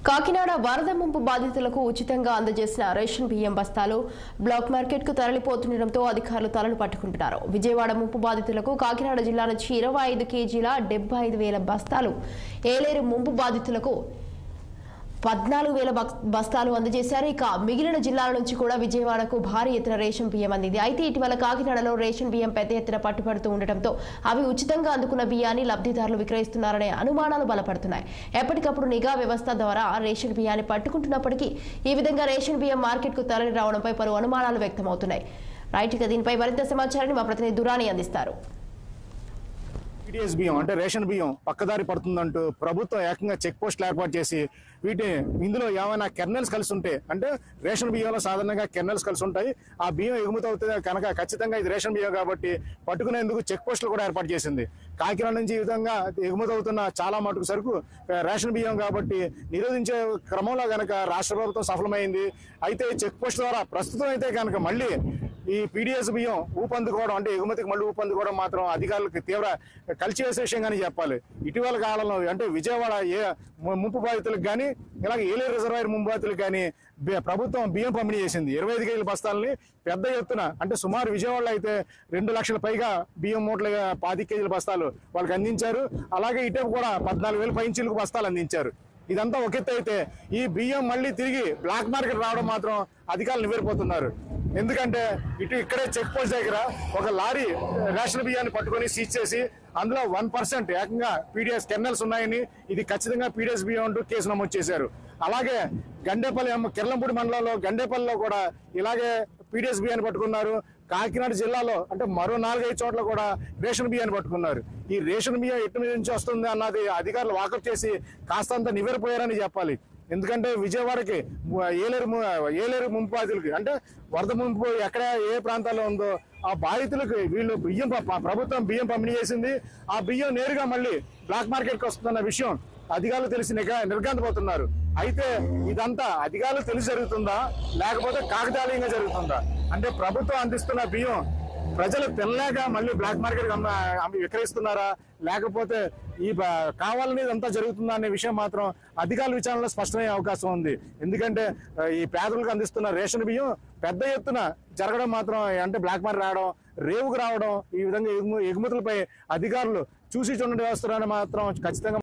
కాకినాడ వరద ముంపు బాధితులకు ఉచితంగా అందజేసిన రేషన్ బియ్యం బస్తాలు బ్లాక్ మార్కెట్ కు తరలిపోతుండటంతో అధికారులు తలలు పట్టుకుంటున్నారు. విజయవాడ ముంపు బాధితులకు కాకినాడ జిల్లా నుంచి 25 కేజీల 75,000 బస్తాలు, ఏలేరు ముంపు బాధితులకు 14,000 బస్తాలు అందజేశారు. ఇక మిగిలిన జిల్లాల నుంచి కూడా విజయవాడకు భారీ ఎత్తున రేషన్ బియ్యం అందింది. అయితే ఇటీవల కాకినాడలో రేషన్ బియ్యం పెద్ద ఎత్తున పట్టుబడుతూ ఉండటంతో అవి ఉచితంగా అందుకున్న బియ్యాన్ని లబ్ధిదారులు విక్రయిస్తున్నారనే అనుమానాలు బలపడుతున్నాయి. ఎప్పటికప్పుడు నిఘా వ్యవస్థ ద్వారా రేషన్ బియ్యాన్ని పట్టుకుంటున్నప్పటికీ ఈ విధంగా రేషన్ బియ్యం మార్కెట్ కు తరలి రావడంపై పలు అనుమానాలు వ్యక్తమవుతున్నాయి. రైట్, ఇక దీనిపై మరింత సమాచారాన్ని మా ప్రతినిధి దురాని అందిస్తారు. పీడీఎస్ బియ్యం అంటే రేషన్ బియ్యం పక్కదారి పడుతుందంటూ ప్రభుత్వం ఏకంగా చెక్ పోస్టులు ఏర్పాటు చేసి ఇందులో ఏమైనా కెర్నల్స్ కలిసి ఉంటే, అంటే రేషన్ బియ్యంలో సాధారణంగా కెర్నల్స్ కలిసి ఉంటాయి, ఆ బియ్యం ఎగుమతి అవుతుంది కనుక ఖచ్చితంగా ఇది రేషన్ బియ్యం కాబట్టి పట్టుకునేందుకు చెక్ పోస్టులు కూడా ఏర్పాటు చేసింది. కాకినాడ నుంచి ఈ విధంగా ఎగుమతి అవుతున్న చాలా మటుకు సరుకు రేషన్ బియ్యం కాబట్టి నిరోధించే క్రమంలో కనుక రాష్ట్ర ప్రభుత్వం సఫలమైంది. అయితే చెక్ పోస్ట్ ద్వారా ప్రస్తుతం అయితే కనుక మళ్ళీ ఈ పీడీఎస్ బియ్యం ఊపందుకోవడం, అంటే ఎగుమతికి మళ్ళీ ఊపందుకోవడం మాత్రం అధికారులకు తీవ్ర కలిసివేసే విషయంగానే చెప్పాలి. ఇటీవల కాలంలో అంటే విజయవాడ ముంపు బాధితులకు కానీ ఇలాగే ఏలేరు రిజర్వాయర్ ముంపు బాధితులకు కానీ ప్రభుత్వం బియ్యం పంపిణీ చేసింది. 25 కేజీల బస్తాలని పెద్ద ఎత్తున, అంటే సుమారు విజయవాడలో అయితే 2 లక్షల పైగా బియ్యం మూటలుగా 25 కేజీల బస్తాలు వాళ్ళకి అందించారు. అలాగే ఇటే కూడా 14,000 పైచిలకు బస్తాలు అందించారు. ఇదంతా ఒక ఎత్తు అయితే ఈ బియ్యం మళ్ళీ తిరిగి బ్లాక్ మార్కెట్ రావడం మాత్రం అధికారులు నివేరిపోతున్నారు. ఎందుకంటే ఇక్కడే చెక్ పోస్ట్ దగ్గర ఒక లారీ రేషన్ బియ్యాన్ని పట్టుకొని సీజ్ చేసి అందులో 1% ఏకంగా పీడీఎస్ కెర్నల్స్ ఉన్నాయని, ఇది ఖచ్చితంగా పీడీఎస్ బియ్యం అంటూ కేసు నమోదు చేశారు. అలాగే గండేపల్లి కిర్లంపూడి మండలంలో గండేపల్లిలో కూడా ఇలాగే పీడీఎస్ బియ్యాన్ని పట్టుకున్నారు. కాకినాడ జిల్లాలో అంటే మరో 4-5 చోట్ల కూడా రేషన్ బియ్యాన్ని పట్టుకున్నారు. ఈ రేషన్ బియ్యం ఎటు మీద నుంచి వస్తుంది అన్నది అధికారులు వాకప్ చేసి కాస్తంత నివేరిపోయారని చెప్పాలి. ఎందుకంటే విజయవాడకి ఏలేరు ముంపు బాధితులకి, అంటే వరద ముంపు ఎక్కడ ఏ ప్రాంతాల్లో ఉందో ఆ బాధితులకు వీళ్ళు బియ్యం ప్రభుత్వం బియ్యం పంపిణీ చేసింది. ఆ బియ్యం నేరుగా మళ్ళీ బ్లాక్ మార్కెట్కి వస్తుందన్న విషయం అధికారులు తెలిసి నిర్గాంతపోతున్నారు. అయితే ఇదంతా అధికారులు తెలిసి జరుగుతుందా లేకపోతే కాకతాళీయంగా జరుగుతుందా? అంటే ప్రభుత్వం అందిస్తున్న బియ్యం ప్రజలు తినలేక మళ్ళీ బ్లాక్ మార్కెట్ విక్రయిస్తున్నారా, లేకపోతే ఈ కావాలని ఇదంతా జరుగుతుందా అనే విషయం మాత్రం అధికారుల విచారణలో స్పష్టమయ్యే అవకాశం ఉంది. ఎందుకంటే ఈ పేదలకు అందిస్తున్న రేషన్ బియ్యం పెద్ద ఎత్తున జరగడం మాత్రం, అంటే బ్లాక్ మార్కెట్ రావడం, రేవుకు రావడం, ఈ విధంగా ఎగుమతులపై అధికారులు చూసి చూడండి వ్యవస్థలను మాత్రం ఖచ్చితంగా